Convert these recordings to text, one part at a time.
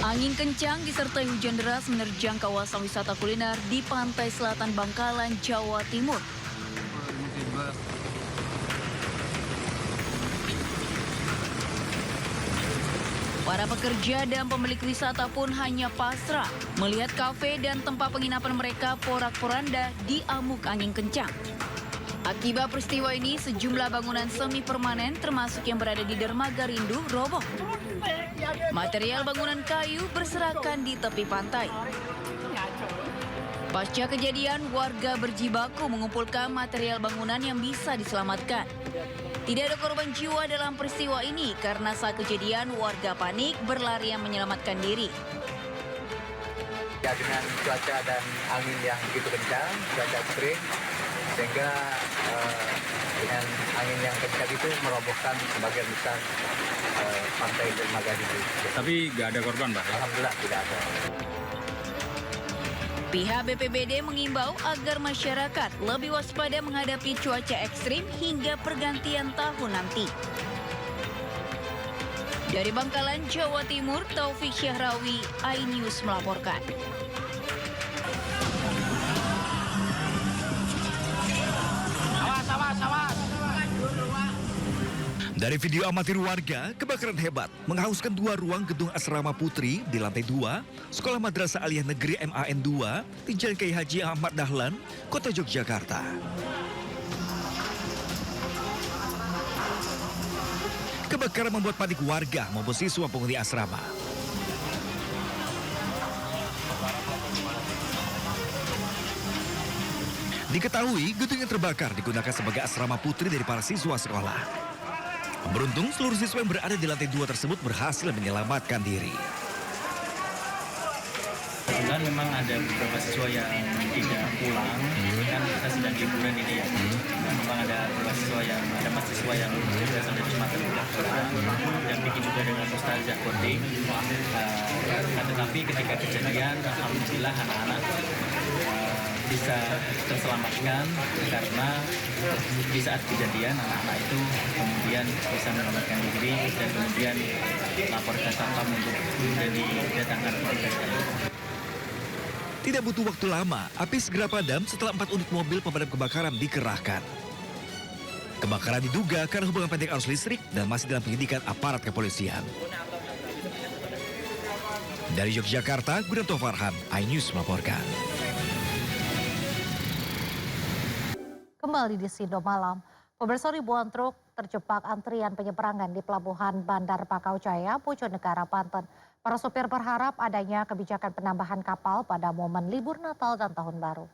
Angin kencang disertai hujan deras menerjang kawasan wisata kuliner di pantai selatan Bangkalan, Jawa Timur. Para pekerja dan pemilik wisata pun hanya pasrah melihat kafe dan tempat penginapan mereka porak-poranda diamuk angin kencang. Akibat peristiwa ini, sejumlah bangunan semi permanen termasuk yang berada di dermaga Rindu roboh. Material bangunan kayu berserakan di tepi pantai. Pasca kejadian, warga berjibaku mengumpulkan material bangunan yang bisa diselamatkan. Tidak ada korban jiwa dalam peristiwa ini karena saat kejadian warga panik berlarian menyelamatkan diri. Ya, dengan cuaca dan angin yang begitu kencang, cuaca ekstrim, sehingga dengan angin yang kencang itu merobohkan sebagian besar pantai dermaga Rindu. Tapi nggak ada korban, Pak? Alhamdulillah tidak ada. Pihak BPBD mengimbau agar masyarakat lebih waspada menghadapi cuaca ekstrim hingga pergantian tahun nanti. Dari Bangkalan, Jawa Timur, Taufik Syahrawi, iNews melaporkan. Dari video amatir warga, kebakaran hebat menghauskan 2 ruang gedung asrama putri di lantai 2, Sekolah Madrasah Aliyah Negeri MAN 2 di Jalan Kiai Haji Ahmad Dahlan, Kota Yogyakarta. Kebakaran membuat panik warga maupun siswa penghuni asrama. Diketahui gedung yang terbakar digunakan sebagai asrama putri dari para siswa sekolah. Beruntung seluruh siswa yang berada di lantai 2 tersebut berhasil menyelamatkan diri. Dan memang ada beberapa siswa yang tidak pulang, kan kita sedang liburan ini ya. Memang ada beberapa siswa yang, ada mahasiswa yang berasal dari Sumatera tidak pulang, dan bikin juga dengan Ustazah Koding. Tetapi ketika kejadian, alhamdulillah anak-anak bisa terselamatkan karena di saat kejadian anak-anak itu kemudian bisa menyelamatkan diri dan kemudian lapor ke satpam untuk kemudian didatangkan petugas. Tidak butuh waktu lama, api segera padam setelah 4 unit mobil pemadam kebakaran dikerahkan. Kebakaran diduga karena hubungan pendek arus listrik dan masih dalam penyidikan aparat kepolisian. Dari Yogyakarta, Gudanto Farhan, iNews melaporkan. Kembali di Sido Malam, pemirsa, ribuan truk terjebak antrian penyeberangan di Pelabuhan Bandar Pakau Jaya, Bojonegara, Banten. Para sopir berharap adanya kebijakan penambahan kapal pada momen libur Natal dan Tahun Baru.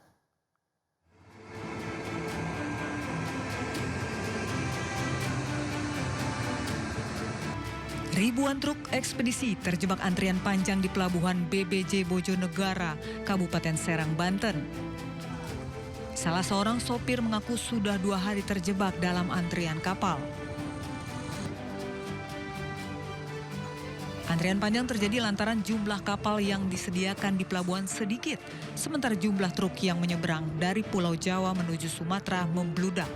Ribuan truk ekspedisi terjebak antrian panjang di Pelabuhan BBJ Bojonegara, Kabupaten Serang, Banten. Salah seorang sopir mengaku sudah 2 hari terjebak dalam antrian kapal. Antrian panjang terjadi lantaran jumlah kapal yang disediakan di pelabuhan sedikit, sementara jumlah truk yang menyeberang dari Pulau Jawa menuju Sumatera membludak.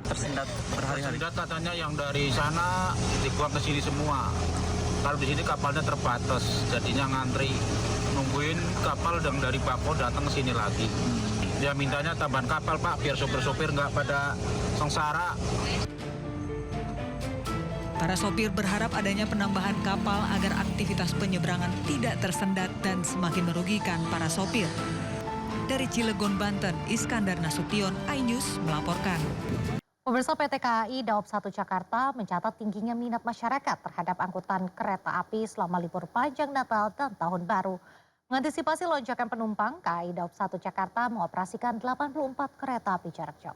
Tersendat berhari-hari. Tersendat katanya yang dari sana dibuang ke sini semua. Kalau di sini kapalnya terbatas, jadinya ngantri nungguin kapal yang dari Bako datang ke sini lagi. Ya mintanya tambahan kapal, Pak, biar sopir-sopir nggak pada sengsara. Para sopir berharap adanya penambahan kapal agar aktivitas penyeberangan tidak tersendat dan semakin merugikan para sopir. Dari Cilegon, Banten, Iskandar Nasution, iNews melaporkan. Pemirsa, PT KAI Daob 1 Jakarta mencatat tingginya minat masyarakat terhadap angkutan kereta api selama libur panjang Natal dan Tahun Baru. Mengantisipasi lonjakan penumpang, KAI Daob 1 Jakarta mengoperasikan 84 kereta api jarak jauh.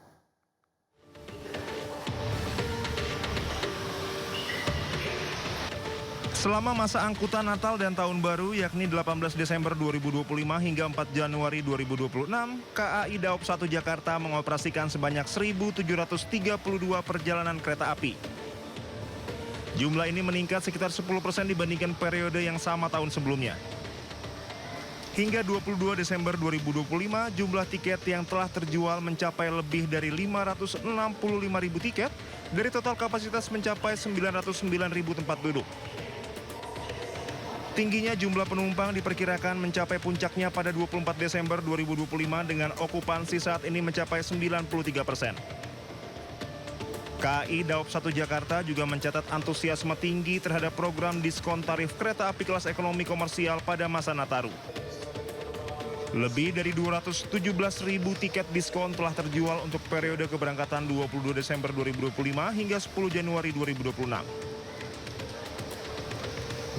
Selama masa angkutan Natal dan Tahun Baru yakni 18 Desember 2025 hingga 4 Januari 2026, KAI Daob 1 Jakarta mengoperasikan sebanyak 1.732 perjalanan kereta api. Jumlah ini meningkat sekitar 10% dibandingkan periode yang sama tahun sebelumnya. Hingga 22 Desember 2025, jumlah tiket yang telah terjual mencapai lebih dari 565.000 tiket dari total kapasitas mencapai 909.000 tempat duduk. Tingginya jumlah penumpang diperkirakan mencapai puncaknya pada 24 Desember 2025 dengan okupansi saat ini mencapai 93%. KAI Daop 1 Jakarta juga mencatat antusiasme tinggi terhadap program diskon tarif kereta api kelas ekonomi komersial pada masa Nataru. Lebih dari 217.000 tiket diskon telah terjual untuk periode keberangkatan 22 Desember 2025 hingga 10 Januari 2026.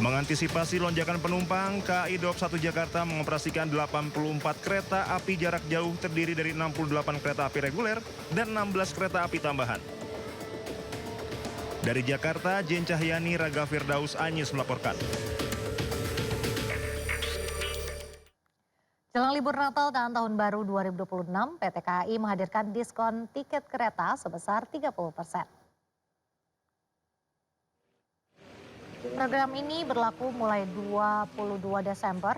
Mengantisipasi lonjakan penumpang, KAI Daop 1 Jakarta mengoperasikan 84 kereta api jarak jauh terdiri dari 68 kereta api reguler dan 16 kereta api tambahan. Dari Jakarta, Jen Cahyani, Raga Firdaus, Anyus melaporkan. Jelang libur Natal dan Tahun Baru 2026, PT KAI menghadirkan diskon tiket kereta sebesar 30%. Program ini berlaku mulai 22 Desember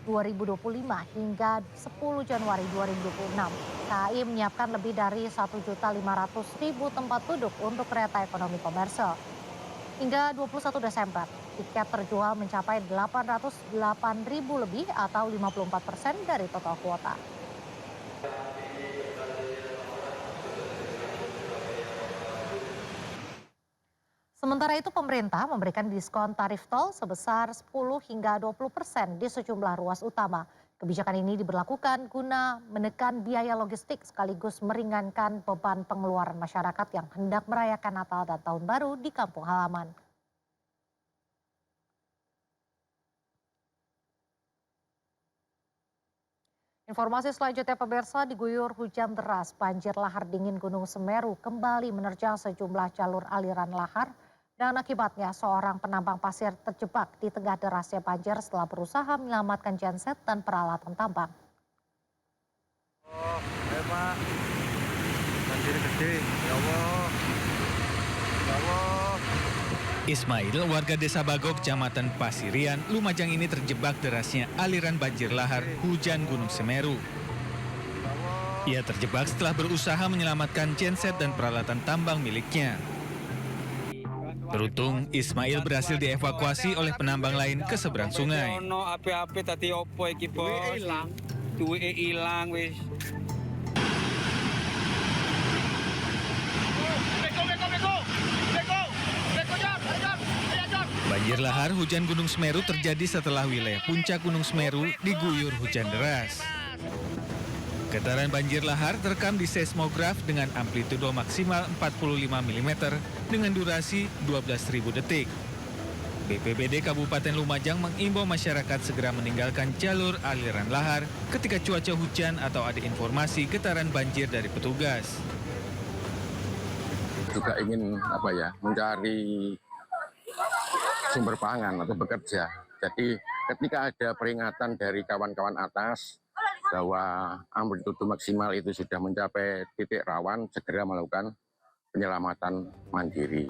2025 hingga 10 Januari 2026. KAI menyiapkan lebih dari 1.500.000 tempat duduk untuk kereta ekonomi komersial. Hingga 21 Desember, tiket terjual mencapai 808.000 lebih atau 54% dari total kuota. Sementara itu pemerintah memberikan diskon tarif tol sebesar 10 hingga 20% di sejumlah ruas utama. Kebijakan ini diberlakukan guna menekan biaya logistik sekaligus meringankan beban pengeluaran masyarakat yang hendak merayakan Natal dan Tahun Baru di kampung halaman. Informasi selanjutnya pemirsa, diguyur hujan deras, banjir lahar dingin Gunung Semeru kembali menerjang sejumlah jalur aliran lahar. Dan akibatnya seorang penambang pasir terjebak di tengah derasnya banjir setelah berusaha menyelamatkan genset dan peralatan tambang. Oh, Pak. Banjir gede, ya Allah. Ya Allah. Ismail, warga desa Bagok, Kecamatan Pasirian, Lumajang ini terjebak derasnya aliran banjir lahar hujan Gunung Semeru. Ia terjebak setelah berusaha menyelamatkan genset dan peralatan tambang miliknya. Beruntung, Ismail berhasil dievakuasi oleh penambang lain ke seberang sungai. Banjir lahar hujan Gunung Semeru terjadi setelah wilayah puncak Gunung Semeru diguyur hujan deras. Getaran banjir lahar terekam di seismograf dengan amplitudo maksimal 45 mm dengan durasi 12.000 detik. BPBD Kabupaten Lumajang mengimbau masyarakat segera meninggalkan jalur aliran lahar ketika cuaca hujan atau ada informasi getaran banjir dari petugas. Juga ingin mencari sumber pangan atau bekerja. Jadi ketika ada peringatan dari kawan-kawan atas bahwa amplitudo maksimal itu sudah mencapai titik rawan, segera melakukan penyelamatan mandiri.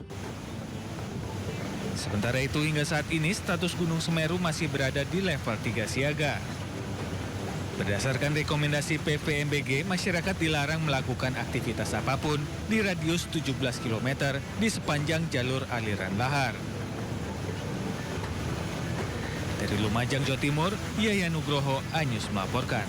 Sementara itu hingga saat ini status Gunung Semeru masih berada di level 3 siaga. Berdasarkan rekomendasi PVMBG, masyarakat dilarang melakukan aktivitas apapun di radius 17 km di sepanjang jalur aliran lahar. Dari Lumajang, Jawa Timur, Yaya Nugroho, Anyus melaporkan.